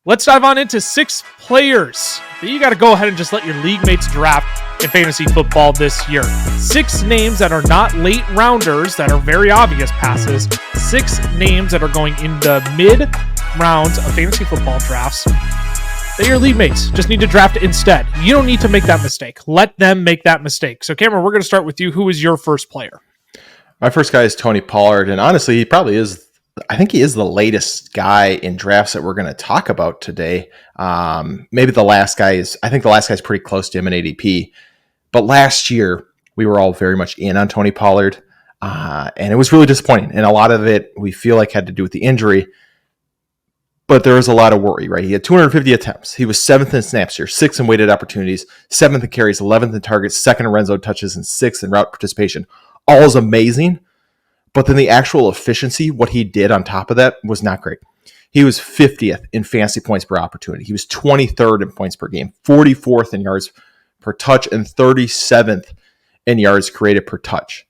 Let's dive on into 6 players that you got to go ahead and just let your league mates draft in fantasy football this year. 6 names that are not late rounders, that are very obvious passes. 6 names that are going in the mid rounds of fantasy football drafts that your league mates just need to draft instead. You don't need to make that mistake. Let them make that mistake. So Cameron, we're going to start with you. Who is your first player? My first guy is Tony Pollard, and honestly, he probably is. I think he is the latest guy in drafts that we're going to talk about today. Maybe the last guy is. I think the last guy is pretty close to him in ADP. But last year, we were all very much in on Tony Pollard, and it was really disappointing. And a lot of it we feel like had to do with the injury. But there was a lot of worry, right? He had 250 attempts. He was 7th in snaps here, 6th in weighted opportunities, 7th in carries, 11th in targets, 2nd in red zone touches, and 6th in route participation. All is amazing. But then the actual efficiency, what he did on top of that, was not great. He was 50th in fantasy points per opportunity. He was 23rd in points per game, 44th in yards per touch, and 37th in yards created per touch.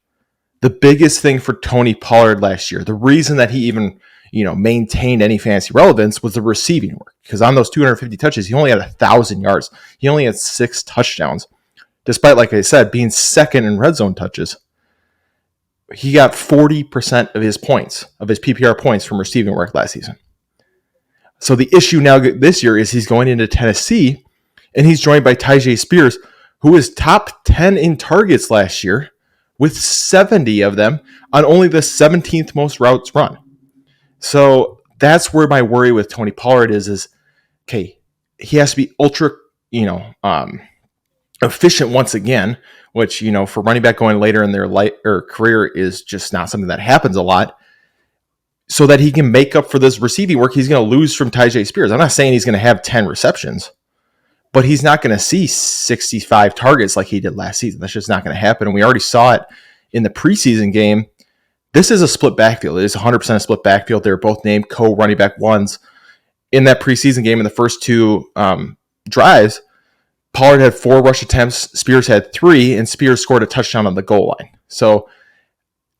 The biggest thing for Tony Pollard last year, the reason that he even maintained any fantasy relevance, was the receiving work. Because on those 250 touches, he only had 1,000 yards. He only had 6 touchdowns. Despite, like I said, being 2nd in red zone touches, he got 40% of his points, of his PPR points, from receiving work last season. So the issue now this year is he's going into Tennessee, and he's joined by CJ Stroud, who is top 10 in targets last year, with 70 of them on only the 17th most routes run. So that's where my worry with Tony Pollard is okay, he has to be ultra, efficient once again, which, for running back going later in their career is just not something that happens a lot, so that he can make up for this receiving work he's going to lose from CJ Stroud. I'm not saying he's going to have 10 receptions, but he's not going to see 65 targets like he did last season. That's just not going to happen. And we already saw it in the preseason game. This is a split backfield. It is 100% a split backfield. They're both named co-running back ones. In that preseason game, in the first 2 drives, Pollard had 4 rush attempts, Spears had 3, and Spears scored a touchdown on the goal line. So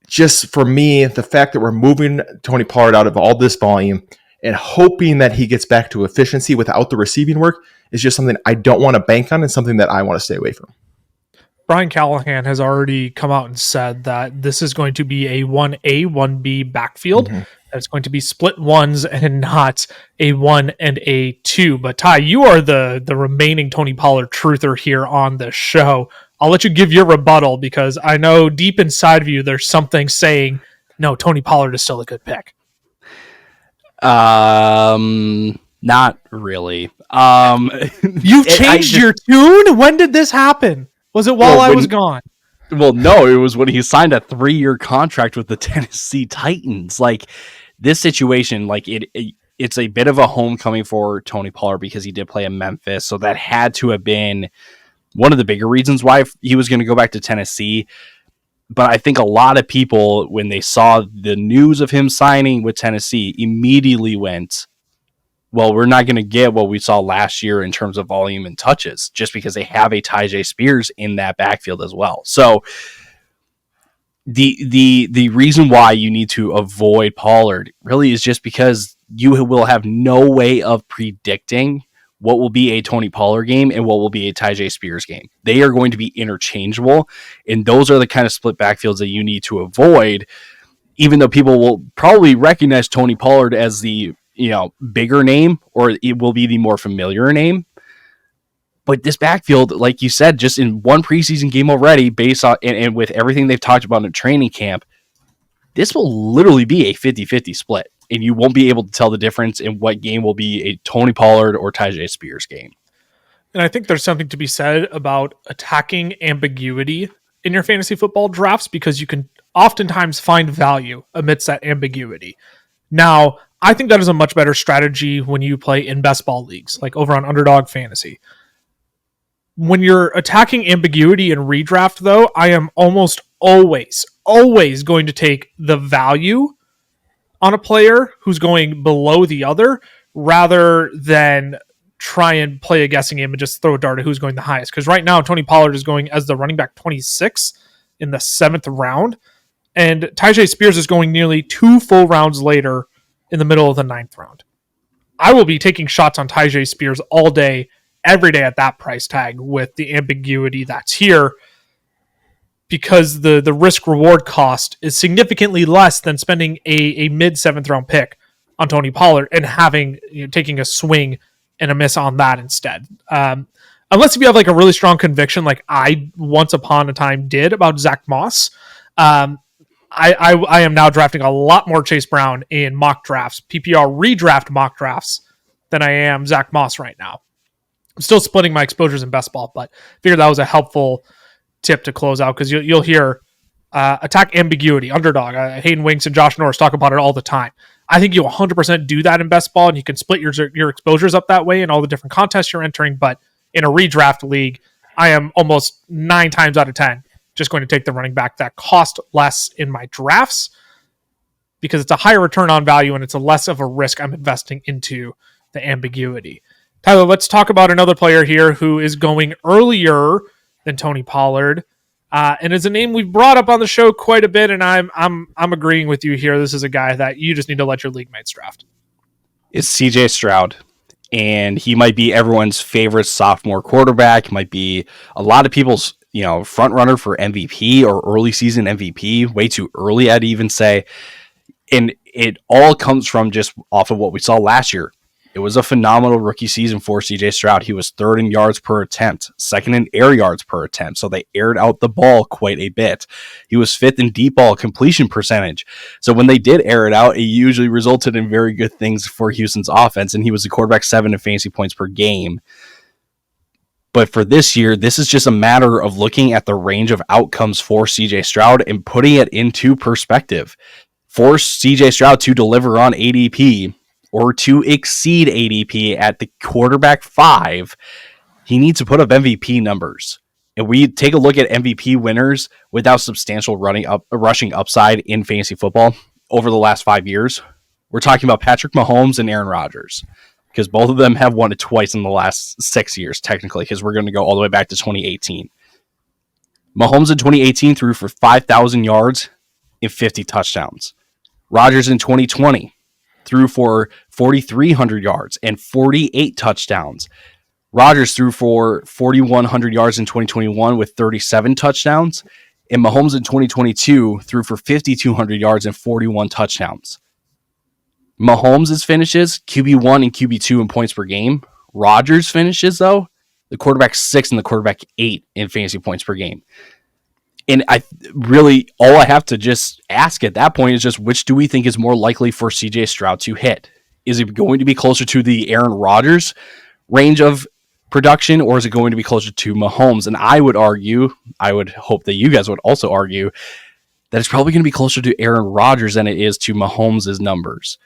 just for me, the fact that we're moving Tony Pollard out of all this volume and hoping that he gets back to efficiency without the receiving work is just something I don't want to bank on and something that I want to stay away from. Brian Callahan has already come out and said that this is going to be a 1A, 1B backfield. Mm-hmm. It's going to be split ones and not a 1 and a 2. But Ty, you are the remaining Tony Pollard truther here on the show. I'll let you give your rebuttal because I know deep inside of you there's something saying, no, Tony Pollard is still a good pick. Not really. You've changed your tune? When did this happen? Was it while I was gone? Well, no, it was when he signed a 3-year contract with the Tennessee Titans. Like, this situation, like it's a bit of a homecoming for Tony Pollard because he did play in Memphis. So that had to have been one of the bigger reasons why he was going to go back to Tennessee. But I think a lot of people, when they saw the news of him signing with Tennessee, immediately went, well, we're not going to get what we saw last year in terms of volume and touches, just because they have a CJ Stroud in that backfield as well. So the reason why you need to avoid Pollard really is just because you will have no way of predicting what will be a Tony Pollard game and what will be a CJ Stroud game. They are going to be interchangeable, and those are the kind of split backfields that you need to avoid, even though people will probably recognize Tony Pollard as the bigger name, or it will be the more familiar name. But this backfield, like you said, just in one preseason game already, based on and with everything they've talked about in training camp, this will literally be a 50-50 split. And you won't be able to tell the difference in what game will be a Tony Pollard or CJ Stroud game. And I think there's something to be said about attacking ambiguity in your fantasy football drafts, because you can oftentimes find value amidst that ambiguity. Now, I think that is a much better strategy when you play in best ball leagues, like over on Underdog Fantasy. When you're attacking ambiguity in redraft, though, I am almost always going to take the value on a player who's going below the other rather than try and play a guessing game and just throw a dart at who's going the highest. Because right now, Tony Pollard is going as the running back 26 in the 7th round, and CJ Stroud is going nearly 2 full rounds later in the middle of the 9th round. I will be taking shots on Tyjae Spears all day, every day at that price tag with the ambiguity that's here, because the risk reward cost is significantly less than spending a mid 7th round pick on Tony Pollard and having, taking a swing and a miss on that instead. Unless if you have like a really strong conviction, like I once upon a time did about Zach Moss. I am now drafting a lot more Chase Brown in mock drafts, PPR redraft mock drafts, than I am Zach Moss right now. I'm still splitting my exposures in best ball, but I figured that was a helpful tip to close out, because you'll hear attack ambiguity, underdog. Hayden Winks and Josh Norris talk about it all the time. I think you 100% do that in best ball, and you can split your exposures up that way in all the different contests you're entering. But in a redraft league, I am almost 9 times out of 10 just going to take the running back that cost less in my drafts, because it's a higher return on value and it's a less of a risk I'm investing into the ambiguity. Tyler, let's talk about another player here who is going earlier than Tony Pollard, and is a name we've brought up on the show quite a bit, and I'm agreeing with you here. This is a guy that you just need to let your league mates draft. It's CJ Stroud, and he might be everyone's favorite sophomore quarterback. Might be a lot of people's front runner for MVP or early season MVP. Way too early, I'd even say. And it all comes from just off of what we saw last year. It was a phenomenal rookie season for CJ Stroud. He was 3rd in yards per attempt, 2nd in air yards per attempt. So they aired out the ball quite a bit. He was 5th in deep ball completion percentage. So when they did air it out, it usually resulted in very good things for Houston's offense. And he was the quarterback 7 in fantasy points per game. But for this year, this is just a matter of looking at the range of outcomes for CJ Stroud and putting it into perspective. For CJ Stroud to deliver on ADP, or to exceed ADP at the quarterback 5, he needs to put up MVP numbers. And we take a look at MVP winners without substantial rushing upside in fantasy football over the last 5 years. We're talking about Patrick Mahomes and Aaron Rodgers, because both of them have won it twice in the last 6 years, technically, because we're going to go all the way back to 2018. Mahomes in 2018 threw for 5,000 yards and 50 touchdowns. Rodgers in 2020 threw for 4,300 yards and 48 touchdowns. Rodgers threw for 4,100 yards in 2021 with 37 touchdowns. And Mahomes in 2022 threw for 5,200 yards and 41 touchdowns. Mahomes' finishes, QB1 and QB2 in points per game. Rodgers' finishes, though, the quarterback 6 and the quarterback 8 in fantasy points per game. And all I have to just ask at that point is just, which do we think is more likely for CJ Stroud to hit? Is it going to be closer to the Aaron Rodgers range of production, or is it going to be closer to Mahomes? And I would hope that you guys would also argue that it's probably going to be closer to Aaron Rodgers than it is to Mahomes' numbers.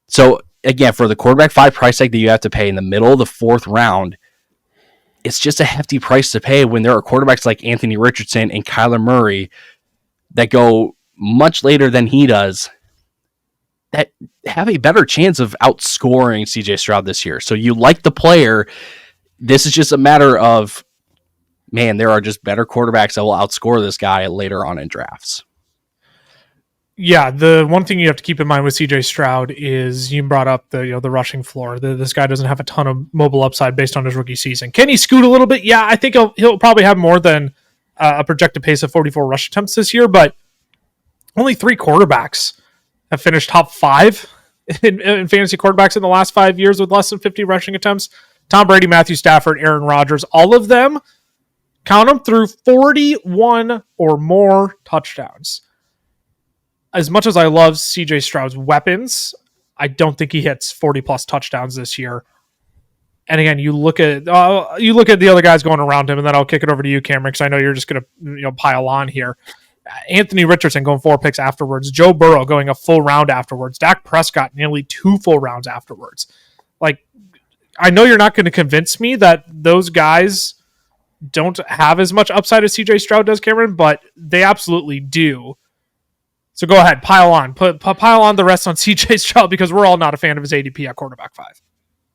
So again, for the quarterback 5 price tag that you have to pay in the middle of the 4th round, it's just a hefty price to pay when there are quarterbacks like Anthony Richardson and Kyler Murray that go much later than he does that have a better chance of outscoring CJ Stroud this year. So you like the player. This is just a matter of, man, there are just better quarterbacks that will outscore this guy later on in drafts. Yeah, the one thing you have to keep in mind with CJ Stroud is you brought up the rushing floor. This guy doesn't have a ton of mobile upside based on his rookie season. Can he scoot a little bit? Yeah, I think he'll probably have more than a projected pace of 44 rush attempts this year, but only 3 quarterbacks have finished top 5 in fantasy quarterbacks in the last 5 years with less than 50 rushing attempts. Tom Brady, Matthew Stafford, Aaron Rodgers, all of them, count them, through 41 or more touchdowns. As much as I love CJ Stroud's weapons, I don't think he hits 40 plus touchdowns this year. And again, you look at the other guys going around him, and then I'll kick it over to you, Cameron, because I know you're just going to pile on here. Anthony Richardson going 4 picks afterwards. Joe Burrow going a full round afterwards. Dak Prescott nearly 2 full rounds afterwards. Like, I know you're not going to convince me that those guys don't have as much upside as CJ Stroud does, Cameron, but they absolutely do. So go ahead, pile on. Pile on the rest on CJ Stroud, because we're all not a fan of his ADP at quarterback 5.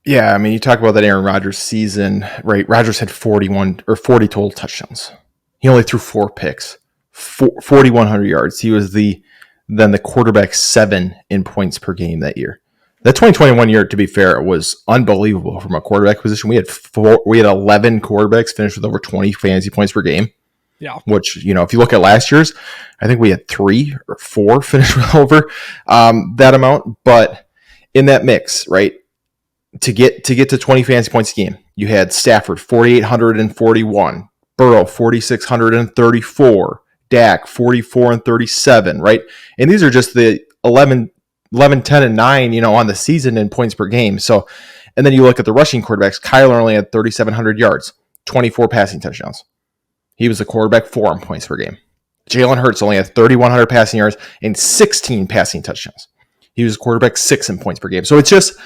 Yeah, I mean, you talk about that Aaron Rodgers season, right? Rodgers had 40 total touchdowns. He only threw 4 picks, 4,100 yards. He was then the quarterback 7 in points per game that year. The 2021 year, to be fair, was unbelievable from a quarterback position. We had 11 quarterbacks finish with over 20 fantasy points per game. Yeah. Which, if you look at last year's, I think we had 3 or 4 finish with over that amount. But in that mix, right, to get to 20 fantasy points a game, you had Stafford 4,841, Burrow 4,634, Dak 44 and 37, right? And these are just the 11, 10, and 9, on the season in points per game. So, and then you look at the rushing quarterbacks. Kyler only had 3,700 yards, 24 passing touchdowns. He was the quarterback 4 in points per game. Jalen Hurts only had 3,100 passing yards and 16 passing touchdowns. He was quarterback 6 in points per game. So it's just,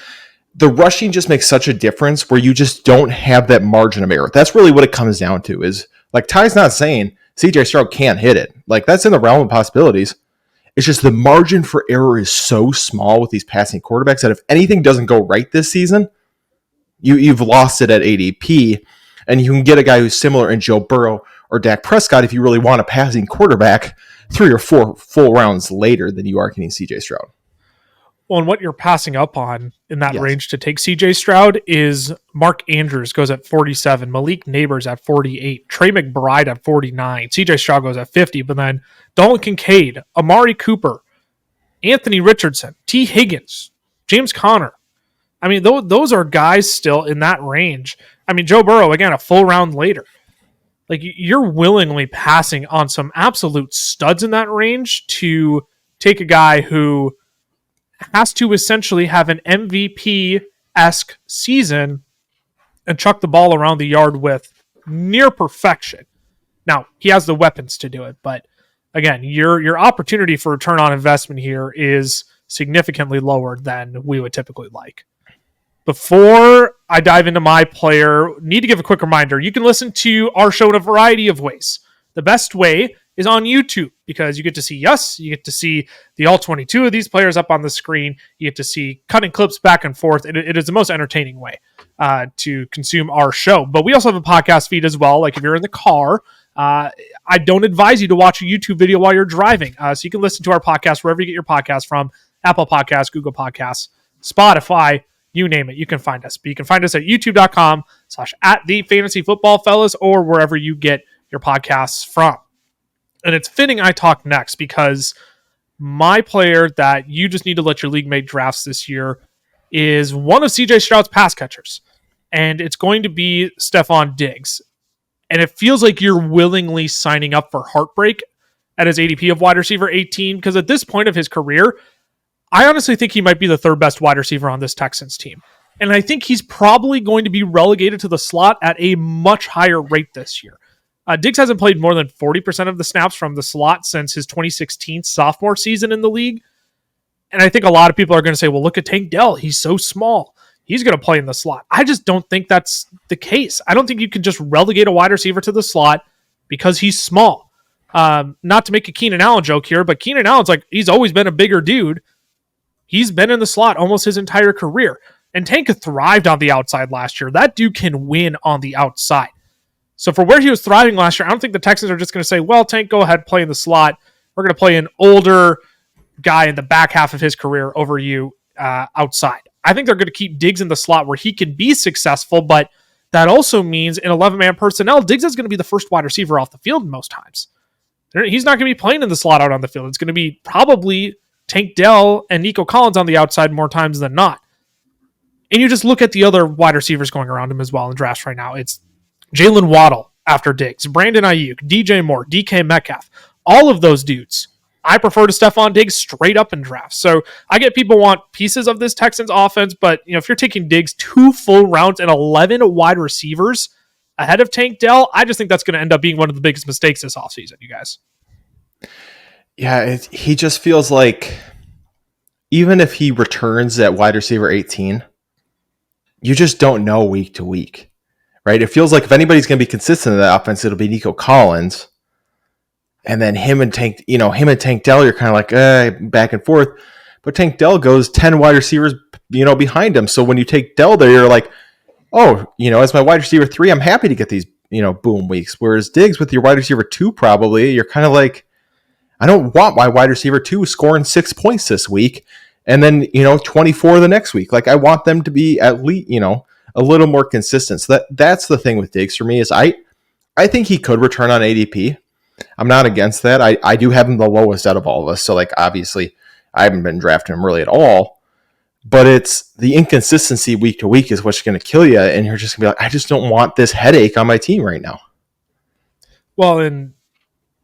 the rushing just makes such a difference where you just don't have that margin of error. That's really what it comes down to, is like Ty's not saying CJ Stroud can't hit it. Like, that's in the realm of possibilities. It's just the margin for error is so small with these passing quarterbacks that if anything doesn't go right this season, you've lost it at ADP, and you can get a guy who's similar in Joe Burrow or Dak Prescott if you really want a passing quarterback 3 or 4 full rounds later than you are getting CJ Stroud. Well, and what you're passing up on in that range to take CJ Stroud is Mark Andrews goes at 47, Malik Neighbors at 48, Trey McBride at 49, CJ Stroud goes at 50, but then Dalton Kincaid, Amari Cooper, Anthony Richardson, T. Higgins, James Conner. I mean, those are guys still in that range. I mean, Joe Burrow, again, a full round later. Like, you're willingly passing on some absolute studs in that range to take a guy who has to essentially have an MVP-esque season and chuck the ball around the yard with near perfection. Now, he has the weapons to do it, but again, your opportunity for return on investment here is significantly lower than we would typically like. Before I dive into my player, need to give a quick reminder. You can listen to our show in a variety of ways. The best way is on YouTube, because you get to see us, you get to see the all 22 of these players up on the screen, you get to see cutting clips back and forth. It is the most entertaining way to consume our show. But we also have a podcast feed as well. Like, if you're in the car, I don't advise you to watch a YouTube video while you're driving. So you can listen to our podcast wherever you get your podcast from: Apple Podcasts, Google Podcasts, Spotify, you name it. You can find us. But you can find us at youtube.com/@thefantasyfootballfellas or wherever you get your podcasts from. And it's fitting I talk next, because my player that you just need to let your league mate drafts this year is one of CJ Stroud's pass catchers. And it's going to be Stefon Diggs. And it feels like you're willingly signing up for heartbreak at his ADP of wide receiver 18, because at this point of his career, I honestly think he might be the third best wide receiver on this Texans team. And I think he's probably going to be relegated to the slot at a much higher rate this year. Diggs hasn't played more than 40% of the snaps from the slot since his 2016 sophomore season in the league. And I think a lot of people are going to say, well, look at Tank Dell. He's so small. He's going to play in the slot. I just don't think that's the case. I don't think you can just relegate a wide receiver to the slot because he's small. Not to make a Keenan Allen joke here, but Keenan Allen's like, he's always been a bigger dude. He's been in the slot almost his entire career. And Tank thrived on the outside last year. That dude can win on the outside. So for where he was thriving last year, I don't think the Texans are just going to say, well, Tank, go ahead, play in the slot. We're going to play an older guy in the back half of his career over you outside. I think they're going to keep Diggs in the slot where he can be successful, but that also means in 11-man personnel, Diggs is going to be the first wide receiver off the field most times. He's not going to be playing in the slot out on the field. It's going to be probably Tank Dell and Nico Collins on the outside more times than not. And you just look at the other wide receivers going around him as well in drafts right now. It's Jalen Waddle after Diggs, Brandon Ayuk, DJ Moore, DK Metcalf. All of those dudes, I prefer to Stefon Diggs straight up in drafts. So I get people want pieces of this Texans offense, but if you're taking Diggs 2 full rounds and 11 wide receivers ahead of Tank Dell, I just think that's going to end up being one of the biggest mistakes this offseason, you guys. Yeah, he just feels like even if he returns at wide receiver 18, you just don't know week to week. Right? It feels like if anybody's going to be consistent in that offense, it'll be Nico Collins. And then him and Tank Dell, you're kind of like, back and forth. But Tank Dell goes 10 wide receivers, behind him. So when you take Dell there, you're like, oh, as my wide receiver 3, I'm happy to get these, boom weeks. Whereas Diggs with your wide receiver 2, probably, you're kind of like, I don't want my wide receiver 2 scoring 6 points this week. and then 24 the next week. Like I want them to be at least a little more consistent. So that's the thing with Diggs for me is I think he could return on ADP. I'm not against that. I do have him the lowest out of all of us. So like obviously I haven't been drafting him really at all. But it's the inconsistency week to week is what's going to kill you, and you're just going to be like, I just don't want this headache on my team right now. Well, and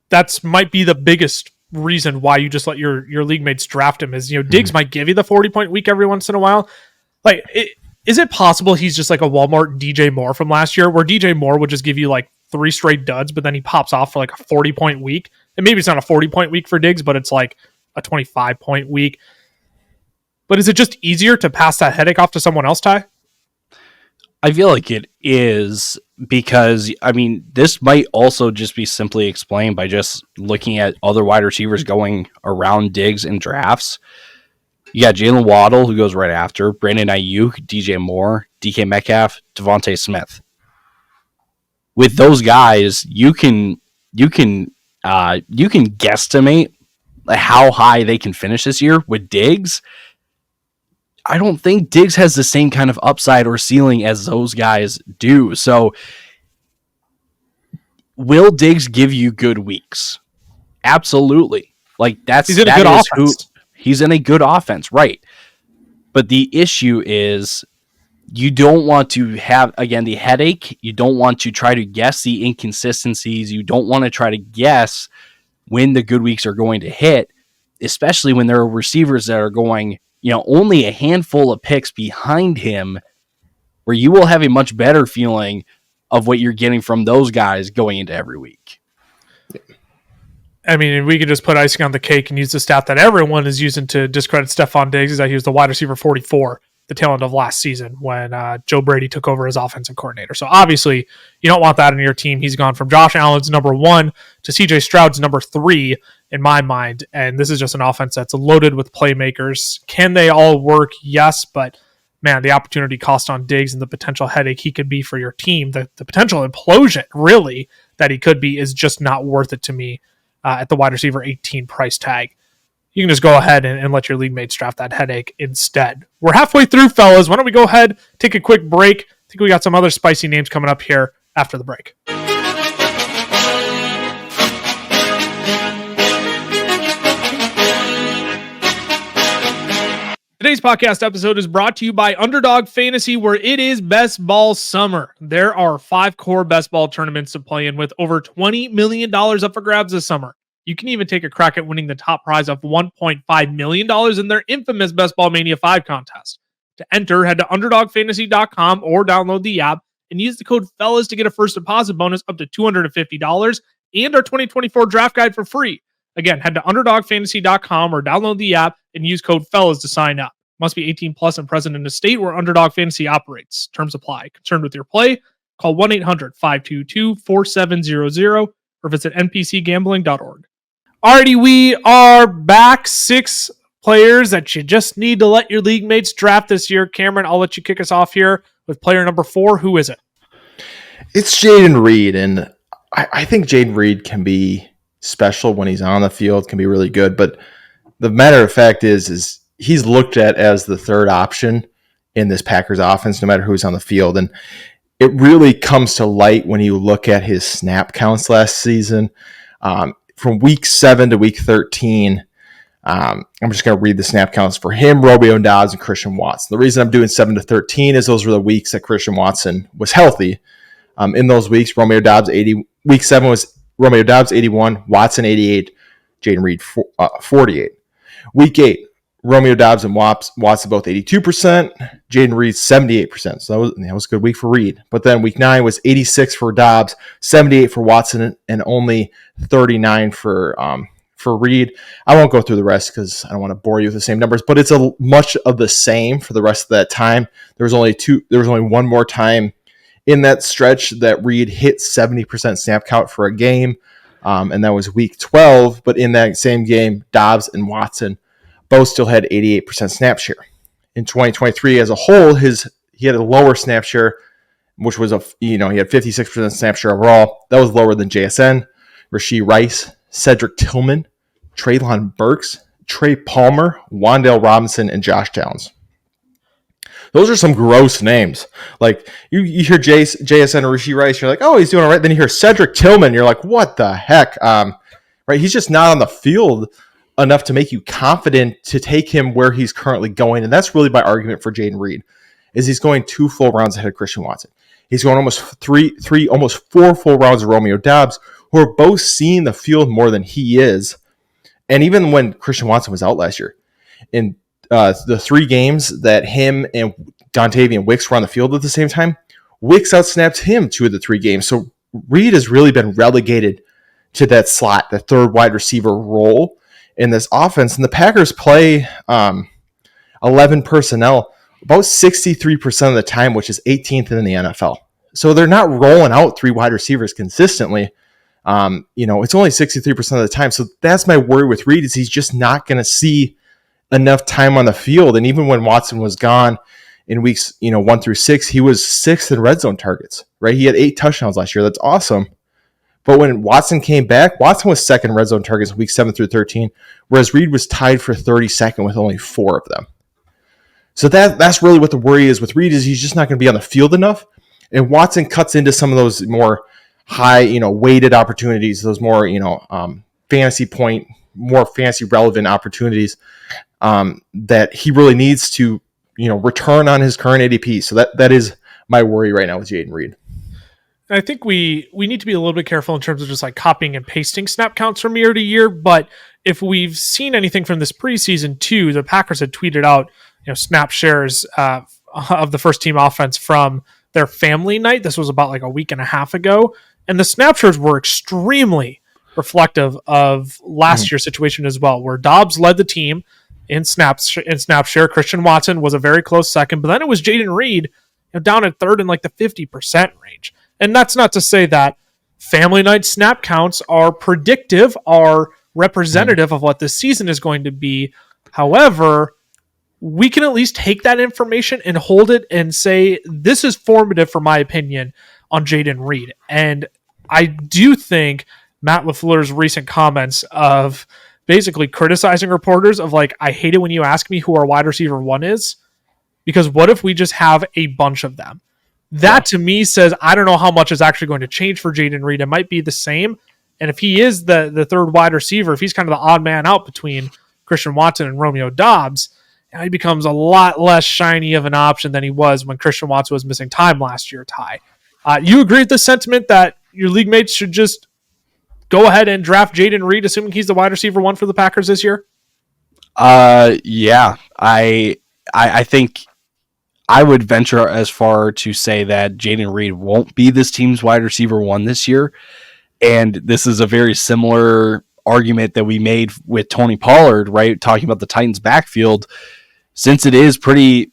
that's might be the biggest reason why you just let your league mates draft him is, Diggs might give you the 40-point week every once in a while. Like, is it possible he's just like a Walmart DJ Moore from last year where DJ Moore would just give you like 3 straight duds, but then he pops off for like a 40-point week? And maybe it's not a 40-point week for Diggs, but it's like a 25-point week. But is it just easier to pass that headache off to someone else, Ty? I feel like it is because, this might also just be simply explained by just looking at other wide receivers going around Diggs in drafts. You got Jalen Waddle, who goes right after, Brandon Ayuk, DJ Moore, DK Metcalf, Devontae Smith. With those guys, you can guesstimate how high they can finish this year. With Diggs, I don't think Diggs has the same kind of upside or ceiling as those guys do. So, will Diggs give you good weeks? Absolutely. Like he's in a good offense. He's in a good offense, right? But the issue is you don't want to have, again, the headache. You don't want to try to guess the inconsistencies. You don't want to try to guess when the good weeks are going to hit, especially when there are receivers that are going, only a handful of picks behind him, where you will have a much better feeling of what you're getting from those guys going into every week. I mean, we could just put icing on the cake and use the stat that everyone is using to discredit Stefon Diggs is that he was the wide receiver 44 the tail end of last season when Joe Brady took over as offensive coordinator. So obviously you don't want that in your team. He's gone from Josh Allen's number 1 to CJ Stroud's number 3 in my mind. And this is just an offense that's loaded with playmakers. Can they all work? Yes, but man, the opportunity cost on Diggs and the potential headache he could be for your team, the potential implosion really that he could be is just not worth it to me at the wide receiver 18 price tag. You can just go ahead and let your league mates draft that headache instead. We're halfway through, fellas. Why don't we go ahead, take a quick break? I think we got some other spicy names coming up here after the break. Today's podcast episode is brought to you by Underdog Fantasy, where it is best ball summer. There are 5 core best ball tournaments to play in with over $20 million up for grabs this summer. You can even take a crack at winning the top prize of $1.5 million in their infamous Best Ball Mania 5 contest. To enter, head to UnderdogFantasy.com or download the app and use the code FELLAS to get a first deposit bonus up to $250 and our 2024 draft guide for free. Again, head to UnderdogFantasy.com or download the app and use code FELLAS to sign up. Must be 18 plus and present in a state where Underdog Fantasy operates. Terms apply. Concerned with your play? Call 1-800-522-4700 or visit npcgambling.org. Alrighty, we are back. 6 players that you just need to let your league mates draft this year. Cameron, I'll let you kick us off here with player number 4. Who is it? It's Jayden Reed, and I think Jayden Reed can be special when he's on the field, can be really good. But the matter of fact is he's looked at as the third option in this Packers offense, no matter who's on the field. And it really comes to light when you look at his snap counts last season. From week 7 to week 13, I'm just going to read the snap counts for him, Romeo Doubs, and Christian Watson. The reason I'm doing 7 to 13 is those were the weeks that Christian Watson was healthy. In those weeks, Romeo Doubs 80. Week 7 was Romeo Doubs 81, Watson 88, Jayden Reed 48. Week 8, Romeo Doubs and Watson both 82%, Jayden Reed 78%. So that was a good week for Reed. But then week 9 was 86 for Doubs, 78 for Watson, and only 39 for Reed. I won't go through the rest because I don't want to bore you with the same numbers, but it's much of the same for the rest of that time. There was only one more time in that stretch that Reed hit 70% snap count for a game, and that was week 12. But in that same game, Doubs and Watson both still had 88% snap share. In 2023 as a whole, he had a lower snap share, which was he had 56% snap share overall. That was lower than JSN, Rashee Rice, Cedric Tillman, Treylon Burks, Trey Palmer, Wan'Dale Robinson, and Josh Downs. Those are some gross names. Like you hear JSN or Rashee Rice, you're like, oh, he's doing all right. Then you hear Cedric Tillman, you're like, what the heck? Right? He's just not on the field enough to make you confident to take him where he's currently going. And that's really my argument for Jayden Reed, is he's going 2 full rounds ahead of Christian Watson. He's going almost almost 4 full rounds of Romeo Doubs, who are both seeing the field more than he is. And even when Christian Watson was out last year, in the 3 games that him and Dontavian Wicks were on the field at the same time, Wicks outsnapped him 2 of the 3 games. So Reed has really been relegated to that slot, the third wide receiver role in this offense. And the Packers play 11 personnel about 63% of the time, which is 18th in the NFL. So they're not rolling out 3 wide receivers consistently. It's only 63% of the time. So that's my worry with Reed, is he's just not going to see enough time on the field. And even when Watson was gone in weeks 1 through 6, he was 6th in red zone targets, right? He had 8 touchdowns last year. That's awesome. But when Watson came back, Watson was 2nd in red zone targets week 7 through 13, whereas Reed was tied for 32nd with only 4 of them. So that's really what the worry is with Reed, is he's just not going to be on the field enough. And Watson cuts into some of those more high, weighted opportunities, those more, fantasy point, more fantasy relevant opportunities that he really needs to, return on his current ADP. So that is my worry right now with Jayden Reed. I think we need to be a little bit careful in terms of just like copying and pasting snap counts from year to year. But if we've seen anything from this preseason too, the Packers had tweeted out, snap shares of the first team offense from their family night. This was about like a week and a half ago. And the snap shares were extremely reflective of last year's situation as well, where Dobbs led the team in snap share. Christian Watson was a very close second, but then it was Jayden Reed down at third in like the 50% range. And that's not to say that family night snap counts are predictive, are representative of what this season is going to be. However, we can at least take that information and hold it and say, this is formative for my opinion on Jayden Reed. And I do think Matt LaFleur's recent comments of basically criticizing reporters of like, I hate it when you ask me who our wide receiver 1 is, because what if we just have a bunch of them? That to me says, I don't know how much is actually going to change for Jayden Reed. It might be the same. And if he is the third wide receiver, if he's kind of the odd man out between Christian Watson and Romeo Doubs, he becomes a lot less shiny of an option than he was when Christian Watson was missing time last year, Ty. You agree with the sentiment that your league mates should just go ahead and draft Jayden Reed, assuming he's the wide receiver 1 for the Packers this year? Yeah. I think I would venture as far to say that Jayden Reed won't be this team's wide receiver 1 this year. And this is a very similar argument that we made with Tony Pollard, right? Talking about the Titans backfield. Since it is pretty,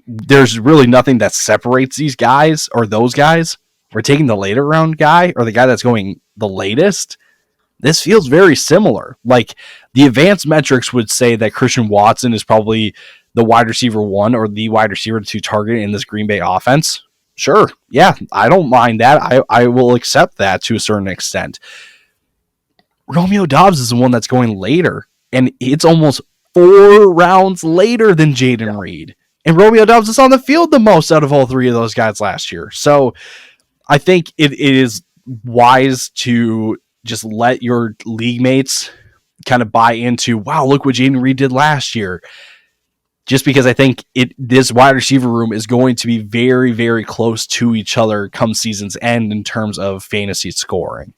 there's really nothing that separates these guys or those guys. We're taking the later round guy or the guy that's going the latest. This feels very similar. Like the advanced metrics would say that Christian Watson is probably the wide receiver 1 or the wide receiver 2 target in this Green Bay offense. Sure. Yeah, I don't mind that. I will accept that to a certain extent. Romeo Doubs is the one that's going later, and it's almost 4 rounds later than Jayden Reed. And Romeo Doubs is on the field the most out of all 3 of those guys last year. So I think it is wise to just let your league mates kind of buy into, wow, look what Jayden Reed did last year. Just because I think this wide receiver room is going to be very, very close to each other come season's end in terms of fantasy scoring.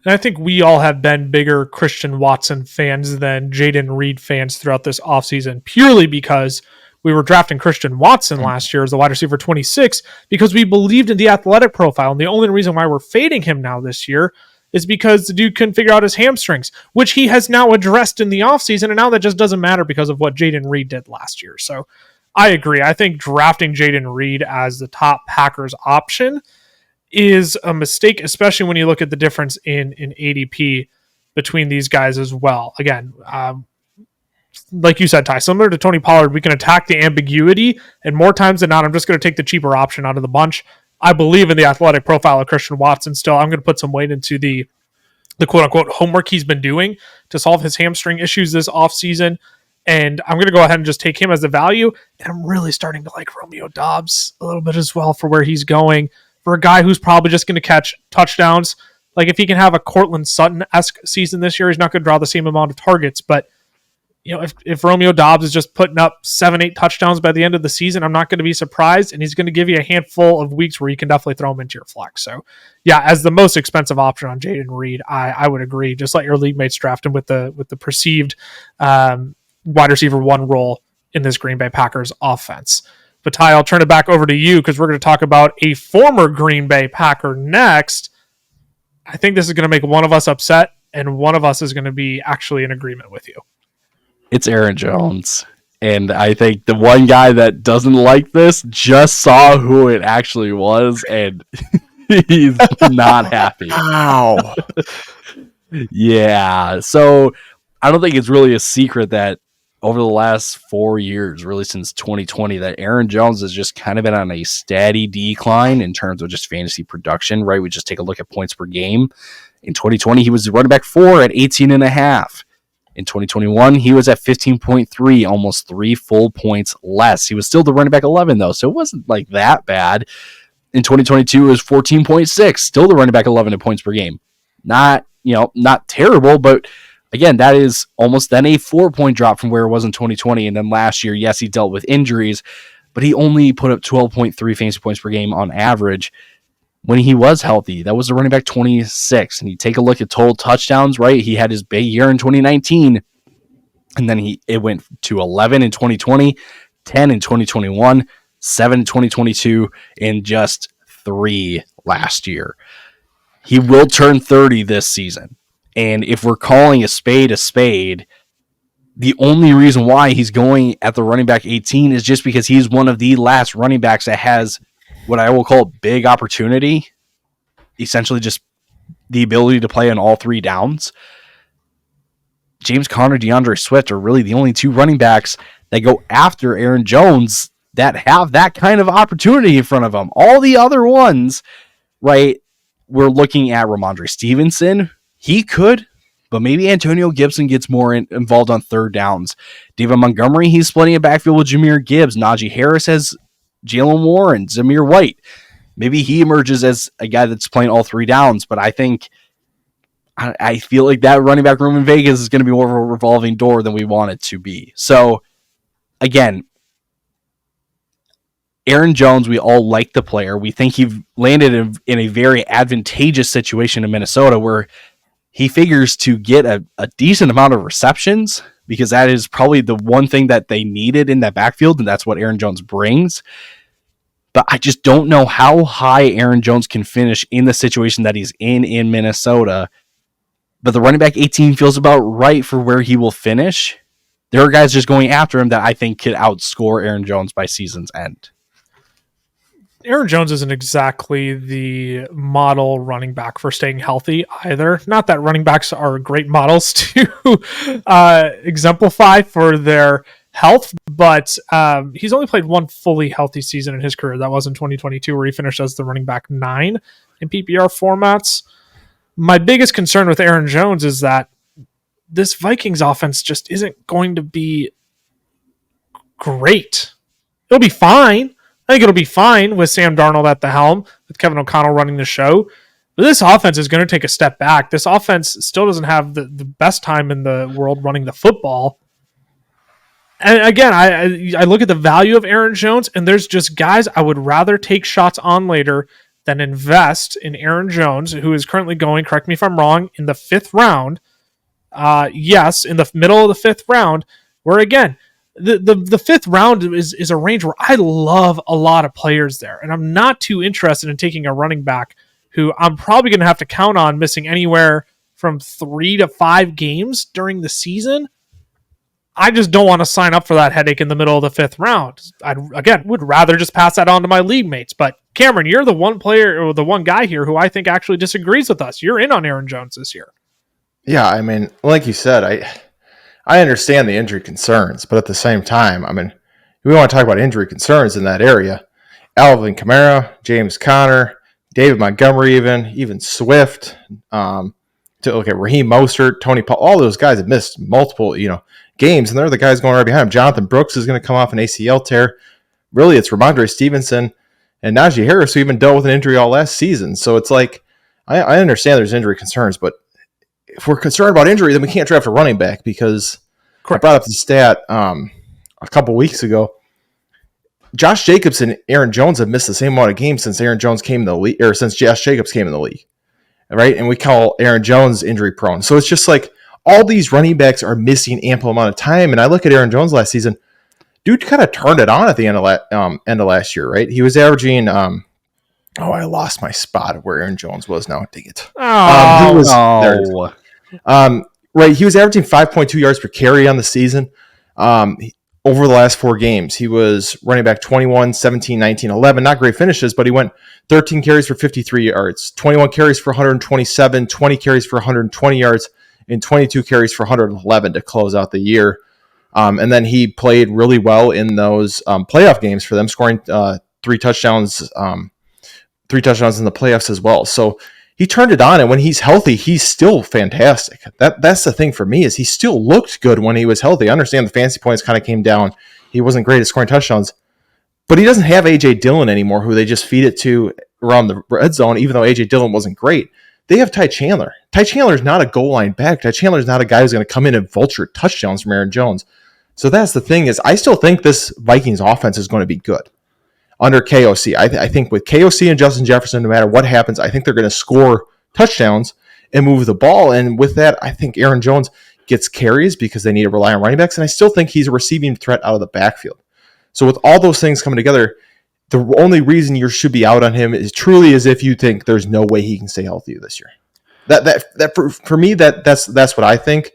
And I think we all have been bigger Christian Watson fans than Jayden Reed fans throughout this offseason, purely because we were drafting Christian Watson last year as the wide receiver 26 because we believed in the athletic profile. And the only reason why we're fading him now this year is because the dude couldn't figure out his hamstrings, which he has now addressed in the offseason. And now that just doesn't matter because of what Jayden Reed did last year. So I agree. I think drafting Jayden Reed as the top Packers option is a mistake, especially when you look at the difference in ADP between these guys as well. Again, like you said, Ty, similar to Tony Pollard, we can attack the ambiguity, and more times than not, I'm just going to take the cheaper option out of the bunch. I believe in the athletic profile of Christian Watson still. I'm going to put some weight into the the quote unquote homework he's been doing to solve his hamstring issues this offseason. And I'm going to go ahead and just take him as the value. And I'm really starting to like Romeo Doubs a little bit as well for where he's going. For a guy who's probably just going to catch touchdowns. Like if he can have a Cortland Sutton-esque season this year, he's not going to draw the same amount of targets. But if Romeo Doubs is just putting up 7-8 touchdowns by the end of the season, I'm not going to be surprised. And he's going to give you a handful of weeks where you can definitely throw him into your flex. So yeah, as the most expensive option on Jayden Reed, I would agree. Just let your league mates draft him with the perceived wide receiver 1 role in this Green Bay Packers offense. But Ty, I'll turn it back over to you because we're going to talk about a former Green Bay Packer next. I think this is going to make one of us upset and one of us is going to be actually in agreement with you. It's Aaron Jones. And I think the one guy that doesn't like this just saw who it actually was, and he's not happy. Wow. Yeah. So I don't think it's really a secret that over the last 4 years, really since 2020, that Aaron Jones has just kind of been on a steady decline in terms of just fantasy production, right? We just take a look at points per game. In 2020, he was running back 4 at 18.5. In 2021, he was at 15.3, almost 3 full points less. He was still the running back 11, though, so it wasn't like that bad. In 2022, it was 14.6, still the running back 11 in points per game. Not terrible, but again, that is almost then a 4-point drop from where it was in 2020. And then last year, yes, he dealt with injuries, but he only put up 12.3 fantasy points per game on average when he was healthy. That was the running back 26. And you take a look at total touchdowns, right? He had his big year in 2019, and then it went to 11 in 2020, 10 in 2021, 7 in 2022, and just 3 last year. He will turn 30 this season. And if we're calling a spade, the only reason why he's going at the running back 18 is just because he's one of the last running backs that has what I will call big opportunity, essentially just the ability to play on all 3 downs. James Conner, DeAndre Swift are really the only 2 running backs that go after Aaron Jones that have that kind of opportunity in front of them. All the other ones, right, we're looking at Ramondre Stevenson. He could, but maybe Antonio Gibson gets more involved on 3rd downs. David Montgomery, he's splitting a backfield with Jahmyr Gibbs. Najee Harris has Jalen Warren, Zamir White. Maybe he emerges as a guy that's playing all 3 downs, but I feel like that running back room in Vegas is going to be more of a revolving door than we want it to be. So, again, Aaron Jones, we all like the player. We think he landed in a very advantageous situation in Minnesota where he figures to get a decent amount of receptions because that is probably the one thing that they needed in that backfield, and that's what Aaron Jones brings. But I just don't know how high Aaron Jones can finish in the situation that he's in Minnesota. But the running back 18 feels about right for where he will finish. There are guys just going after him that I think could outscore Aaron Jones by season's end. Aaron Jones isn't exactly the model running back for staying healthy either. Not that running backs are great models to exemplify for their health, but he's only played 1 fully healthy season in his career. That was in 2022 where he finished as the running back 9 in PPR formats. My biggest concern with Aaron Jones is that this Vikings offense just isn't going to be great. It'll be fine. I think it'll be fine with Sam Darnold at the helm, with Kevin O'Connell running the show. But this offense is going to take a step back. This offense still doesn't have the best time in the world running the football. And again, I look at the value of Aaron Jones, and there's just guys I would rather take shots on later than invest in Aaron Jones, who is currently going, correct me if I'm wrong, in the 5th round. Yes, in the middle of the 5th round, where again, the 5th round is a range where I love a lot of players there, and I'm not too interested in taking a running back who I'm probably going to have to count on missing anywhere from 3 to 5 games during the season. I just don't want to sign up for that headache in the middle of the 5th round. I, again, would rather just pass that on to my league mates. But Cameron, you're the one player or the one guy here who I think actually disagrees with us. You're in on Aaron Jones this year. Yeah, I mean, like you said, I understand the injury concerns, but at the same time, I mean, we want to talk about injury concerns in that area. Alvin Kamara, James Conner, David Montgomery, even Swift, to look at Raheem Mostert, Tony Paul, all those guys have missed multiple, games, and they're the guys going right behind him. Jonathan Brooks is going to come off an ACL tear. Really, it's Ramondre Stevenson and Najee Harris, who even dealt with an injury all last season. So it's like, I understand there's injury concerns, but if we're concerned about injury, then we can't draft a running back, because Correct. I brought up the stat a couple weeks ago. Josh Jacobs and Aaron Jones have missed the same amount of games since Aaron Jones came in the league, or since Josh Jacobs came in the league, right? And we call Aaron Jones injury prone. So it's just like all these running backs are missing ample amount of time. And I look at Aaron Jones last season, dude kind of turned it on at the end of last year, right? He was averaging. I lost my spot of where Aaron Jones was now. Dang it. Right, he was averaging 5.2 yards per carry on the season. Over the last 4 games, he was running back 21, 17, 19, 11. Not great finishes, but he went 13 carries for 53 yards, 21 carries for 127, 20 carries for 120 yards, and 22 carries for 111 to close out the year. And then he played really well in those playoff games for them, scoring 3 touchdowns in the playoffs as well. So he turned it on, and when he's healthy, he's still fantastic. That's the thing for me, is he still looked good when he was healthy. I understand the fantasy points kind of came down. He wasn't great at scoring touchdowns, but he doesn't have A.J. Dillon anymore, who they just feed it to around the red zone, even though A.J. Dillon wasn't great. They have Ty Chandler. Ty Chandler is not a goal line back. Ty Chandler is not a guy who's going to come in and vulture touchdowns from Aaron Jones. So that's the thing, is I still think this Vikings offense is going to be good under KOC. I think with KOC and Justin Jefferson, no matter what happens, I think they're going to score touchdowns and move the ball. And with that, I think Aaron Jones gets carries because they need to rely on running backs. And I still think he's a receiving threat out of the backfield. So with all those things coming together, the only reason you should be out on him is truly as if you think there's no way he can stay healthy this year. That for me, that's what I think.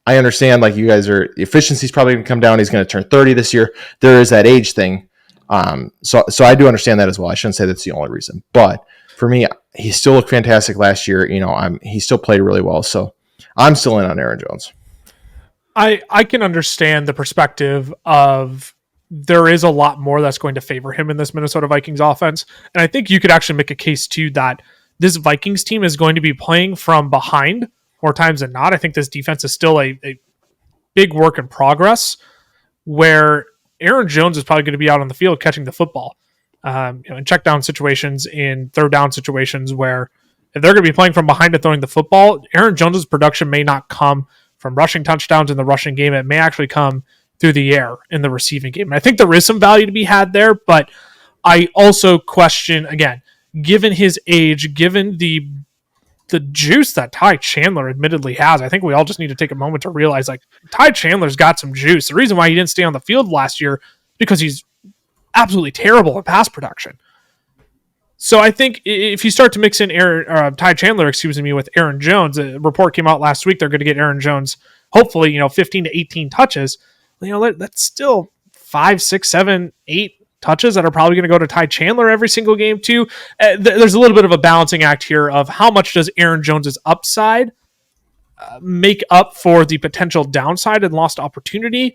I understand, like, you guys the efficiency's probably going to come down. He's going to turn 30 this year. There is that age thing. So I do understand that as well. I shouldn't say that's the only reason, but for me, he still looked fantastic last year. He still played really well. So I'm still in on Aaron Jones. I can understand the perspective of there is a lot more that's going to favor him in this Minnesota Vikings offense. And I think you could actually make a case too that this Vikings team is going to be playing from behind more times than not. I think this defense is still a big work in progress, where Aaron Jones is probably going to be out on the field catching the football in check down situations, in third down situations, where if they're going to be playing from behind and throwing the football, Aaron Jones's production may not come from rushing touchdowns in the rushing game. It may actually come through the air in the receiving game. And I think there is some value to be had there, but I also question, again, given his age, given the juice that Ty Chandler admittedly has, I think we all just need to take a moment to realize, like, Ty Chandler's got some juice. The reason why he didn't stay on the field last year because he's absolutely terrible at pass production. So I think if you start to mix in Ty Chandler, with Aaron Jones, a report came out last week, they're going to get Aaron Jones, hopefully, 15 to 18 touches. That's still 5, 6, 7, 8 touches that are probably going to go to Ty Chandler every single game too. There's a little bit of a balancing act here of how much does Aaron Jones's upside make up for the potential downside and lost opportunity.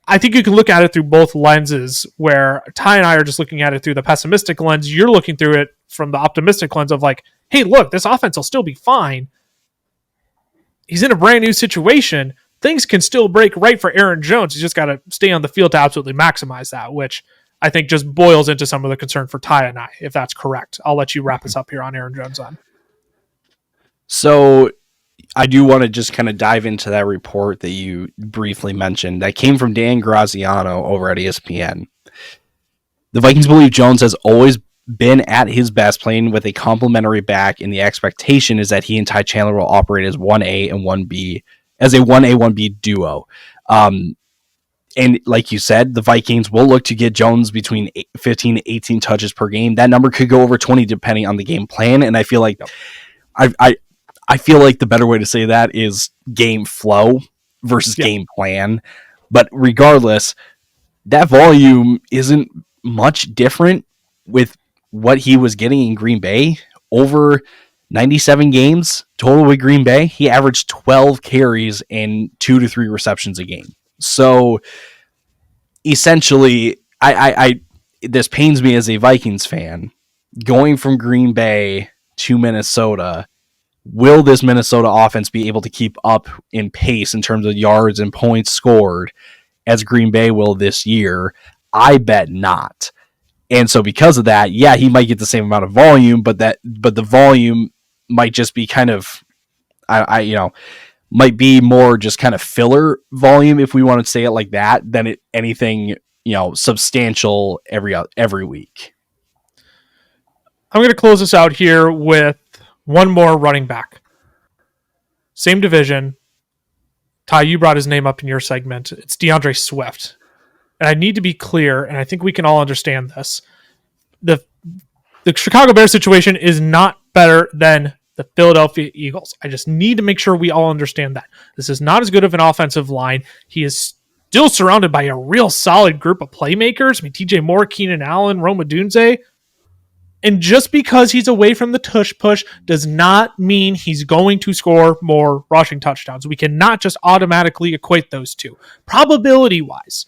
I think you can look at it through both lenses, where Ty and I are just looking at it through the pessimistic lens. You're looking through it from the optimistic lens of, like, hey, look, this offense will still be fine. He's in a brand new situation. Things can still break right for Aaron Jones. He's just got to stay on the field to absolutely maximize that, which I think just boils into some of the concern for Ty and I, if that's correct. I'll let you wrap us up here on Aaron Jones on. So I do want to just kind of dive into that report that you briefly mentioned that came from Dan Graziano over at ESPN. The Vikings believe Jones has always been at his best playing with a complementary back, and the expectation is that he and Ty Chandler will operate as 1A and 1B, as a 1A, 1B duo. And like you said, the Vikings will look to get Jones between 15 to 18 touches per game. That number could go over 20 depending on the game plan. And I feel like I feel like the better way to say that is game flow versus game plan. But regardless, that volume isn't much different with what he was getting in Green Bay. Over 97 games total with Green Bay, he averaged 12 carries and 2 to 3 receptions a game. So essentially, I this pains me as a Vikings fan, going from Green Bay to Minnesota will this Minnesota offense be able to keep up in pace in terms of yards and points scored as Green Bay will this year? I bet not. And so because of that, yeah, he might get the same amount of volume, but the volume might just be kind of, might be more just kind of filler volume, if we want to say it like that, than anything, substantial every week. I'm going to close this out here with one more running back. Same division. Ty, you brought his name up in your segment. It's DeAndre Swift. And I need to be clear, and I think we can all understand this. The Chicago Bears situation is not better than the Philadelphia Eagles. I just need to make sure we all understand that. This is not as good of an offensive line. He is still surrounded by a real solid group of playmakers. I mean, TJ Moore, Keenan Allen, Rome Odunze. And just because he's away from the tush push does not mean he's going to score more rushing touchdowns. We cannot just automatically equate those two. Probability-wise,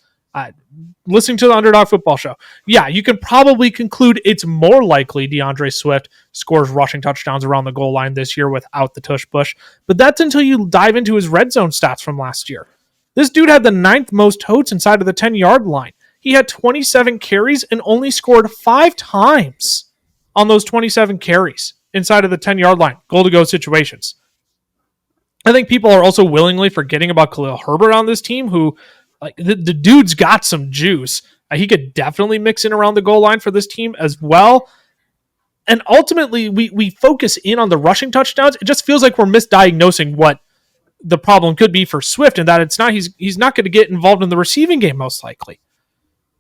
listening to the Underdog Football Show, yeah, you can probably conclude it's more likely DeAndre Swift scores rushing touchdowns around the goal line this year without the tush push. But that's until you dive into his red zone stats from last year. This dude had the 9th most totes inside of the 10-yard line. He had 27 carries and only scored 5 times on those 27 carries inside of the 10-yard line, goal-to-go situations. I think people are also willingly forgetting about Khalil Herbert on this team, who, like, the dude's got some juice. He could definitely mix in around the goal line for this team as well. And ultimately, we focus in on the rushing touchdowns. It just feels like we're misdiagnosing what the problem could be for Swift, and that it's not he's not going to get involved in the receiving game, most likely.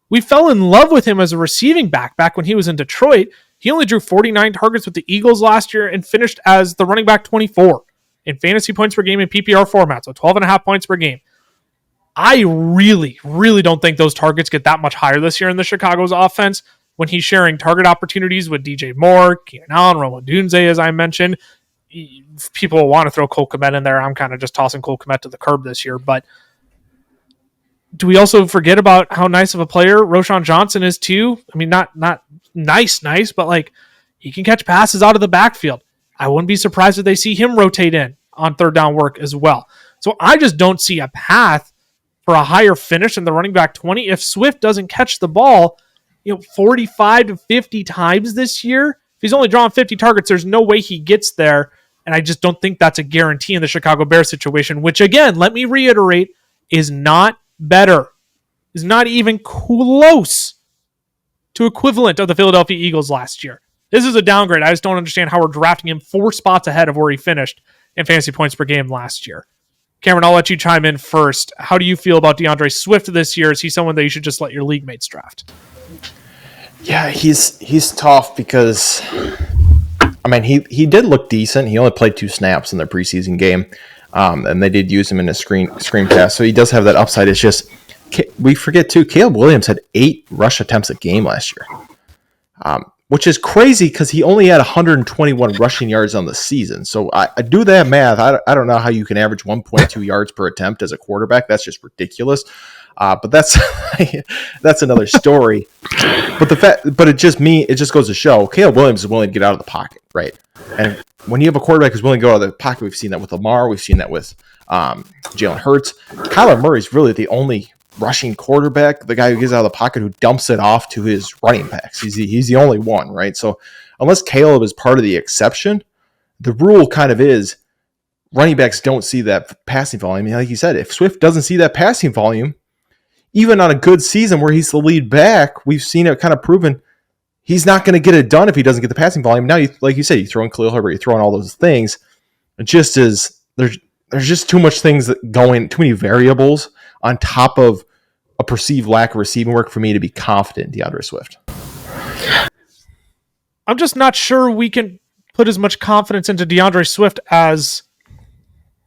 We fell in love with him as a receiving back when he was in Detroit. He only drew 49 targets with the Eagles last year and finished as the running back 24 in fantasy points per game in PPR format, so 12.5 points per game. I really, really don't think those targets get that much higher this year in the Chicago's offense when he's sharing target opportunities with DJ Moore, Keenan Allen, Rome Odunze, as I mentioned. People will want to throw Cole Kmet in there. I'm kind of just tossing Cole Kmet to the curb this year, but do we also forget about how nice of a player Roschon Johnson is too? I mean, not nice, but like, he can catch passes out of the backfield. I wouldn't be surprised if they see him rotate in on third down work as well. So I just don't see a path for a higher finish in the running back 20 if Swift doesn't catch the ball 45 to 50 times this year. If he's only drawing 50 targets, there's no way he gets there. And I just don't think that's a guarantee in the Chicago Bears situation, which, again, let me reiterate, is not better, is not even close to equivalent of the Philadelphia Eagles last year. This is a downgrade. I just don't understand how we're drafting him 4 spots ahead of where he finished in fantasy points per game last year. Cameron, I'll let you chime in first. How do you feel about DeAndre Swift this year? Is he someone that you should just let your league mates draft? Yeah, he's tough because, I mean, he did look decent. He only played 2 snaps in the preseason game, and they did use him in a screen pass, so he does have that upside. It's just, we forget too, Caleb Williams had 8 rush attempts a game last year, which is crazy because he only had 121 rushing yards on the season. So I do that math. I don't know how you can average 1.2 yards per attempt as a quarterback. That's just ridiculous. But that's another story. But it just goes to show Caleb Williams is willing to get out of the pocket, right? And when you have a quarterback who's willing to go out of the pocket, we've seen that with Lamar, we've seen that with Jalen Hurts. Kyler Murray's really the only rushing quarterback, the guy who gets out of the pocket, who dumps it off to his running backs. He's the only one, right? So unless Caleb is part of the exception, the rule kind of is running backs don't see that passing volume. I mean, like you said, if Swift doesn't see that passing volume, even on a good season where he's the lead back, we've seen it kind of proven he's not going to get it done if he doesn't get the passing volume. Now, like you said, you throw in Khalil Herbert, you throw in all those things. It just is, there's just too much things that go in, too many variables on top of a perceived lack of receiving work for me to be confident in DeAndre Swift. I'm just not sure we can put as much confidence into DeAndre Swift as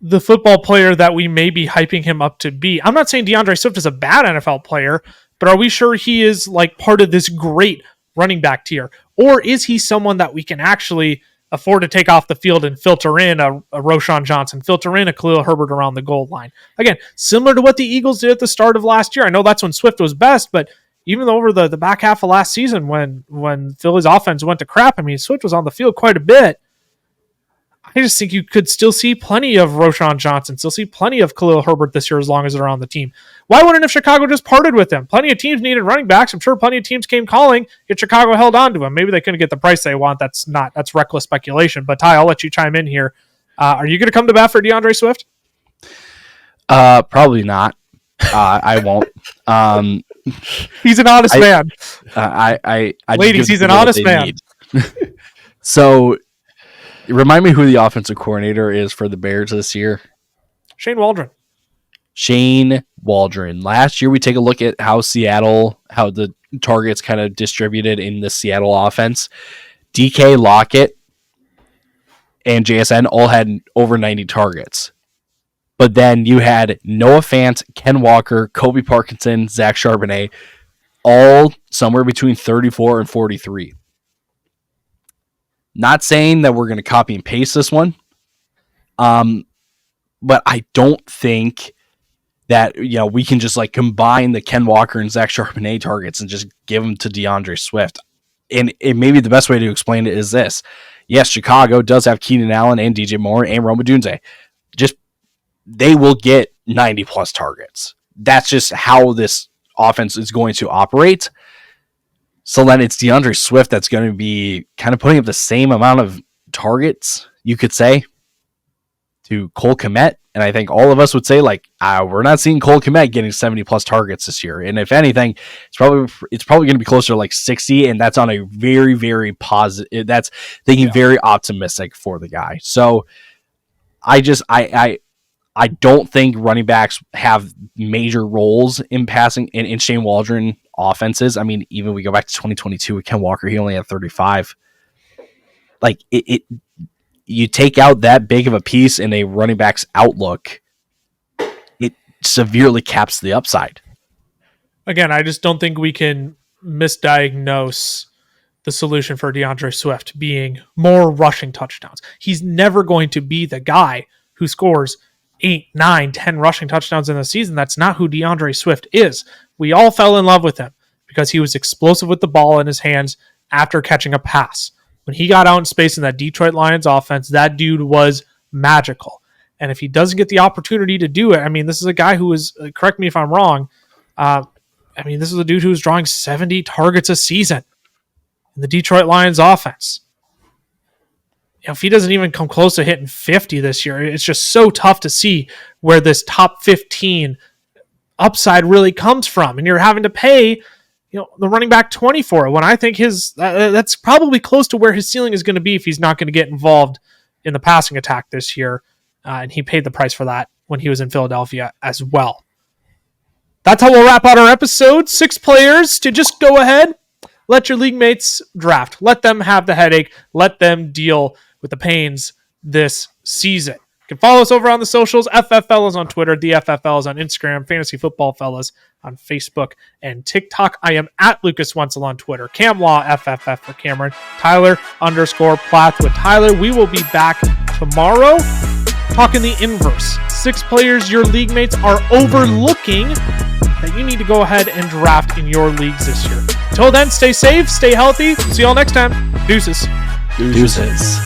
the football player that we may be hyping him up to be. I'm not saying DeAndre Swift is a bad NFL player, but are we sure he is like part of this great running back tier? Or is he someone that we can actually afford to take off the field and filter in a Roschon Johnson, filter in a Khalil Herbert around the goal line? Again, similar to what the Eagles did at the start of last year. I know that's when Swift was best, but even over the back half of last season when Philly's offense went to crap, I mean, Swift was on the field quite a bit. I just think you could still see plenty of Roshan Johnson, still see plenty of Khalil Herbert this year as long as they're on the team. Why wouldn't if Chicago just parted with him? Plenty of teams needed running backs. I'm sure plenty of teams came calling, yet Chicago held on to him. Maybe they couldn't get the price they want. That's reckless speculation. But Ty, I'll let you chime in here. Are you going to come to bat for DeAndre Swift? Probably not. I won't. He's an honest man. Ladies, he's an honest man. So, remind me who the offensive coordinator is for the Bears this year. Shane Waldron. Last year, we take a look at how the targets kind of distributed in the Seattle offense. DK, Lockett, and JSN all had over 90 targets. But then you had Noah Fant, Ken Walker, Kobe Parkinson, Zach Charbonnet, all somewhere between 34 and 43. Not saying that we're going to copy and paste this one, but I don't think that we can just like combine the Ken Walker and Zach Charbonnet targets and just give them to DeAndre Swift. And maybe the best way to explain it is this. Yes, Chicago does have Keenan Allen and DJ Moore and Rome Odunze. Just they will get 90 plus targets. That's just how this offense is going to operate. So then it's DeAndre Swift that's going to be kind of putting up the same amount of targets, you could say, to Cole Kmet. And I think all of us would say, like, we're not seeing Cole Kmet getting 70 plus targets this year. And if anything, it's probably going to be closer to like 60. And that's on a very, very positive. That's thinking very optimistic for the guy. So I don't think running backs have major roles in passing in Shane Waldron offenses. I mean, even we go back to 2022 with Ken Walker, he only had 35. Like you take out that big of a piece in a running back's outlook, it severely caps the upside. Again, I just don't think we can misdiagnose the solution for DeAndre Swift being more rushing touchdowns. He's never going to be the guy who scores 8, 9, 10 rushing touchdowns in the season. That's not who DeAndre Swift is. We all fell in love with him because he was explosive with the ball in his hands after catching a pass. When he got out in space in that Detroit Lions offense, that dude was magical. And if he doesn't get the opportunity to do it, I mean, this is a guy who is, correct me if I'm wrong, this is a dude who was drawing 70 targets a season in the Detroit Lions offense. If he doesn't even come close to hitting 50 this year, it's just so tough to see where this top 15 upside really comes from. And you're having to pay, the running back 20 for it, when I think that's probably close to where his ceiling is going to be if he's not going to get involved in the passing attack this year. And he paid the price for that when he was in Philadelphia as well. That's how we'll wrap out our episode. 6 players to just go ahead, let your league mates draft. Let them have the headache. Let them deal with the pains this season. You can follow us over on the socials. FF Fellas on Twitter, the FF Fellas on Instagram, Fantasy Football Fellas on Facebook and TikTok. I am at Lucas Wenzel on Twitter. Cam Law FFF for Cameron. Tyler_Plath with Tyler. We will be back tomorrow talking the inverse. 6 players your league mates are overlooking that you need to go ahead and draft in your leagues this year. Until then, stay safe, stay healthy. See y'all next time. Deuces. Deuces.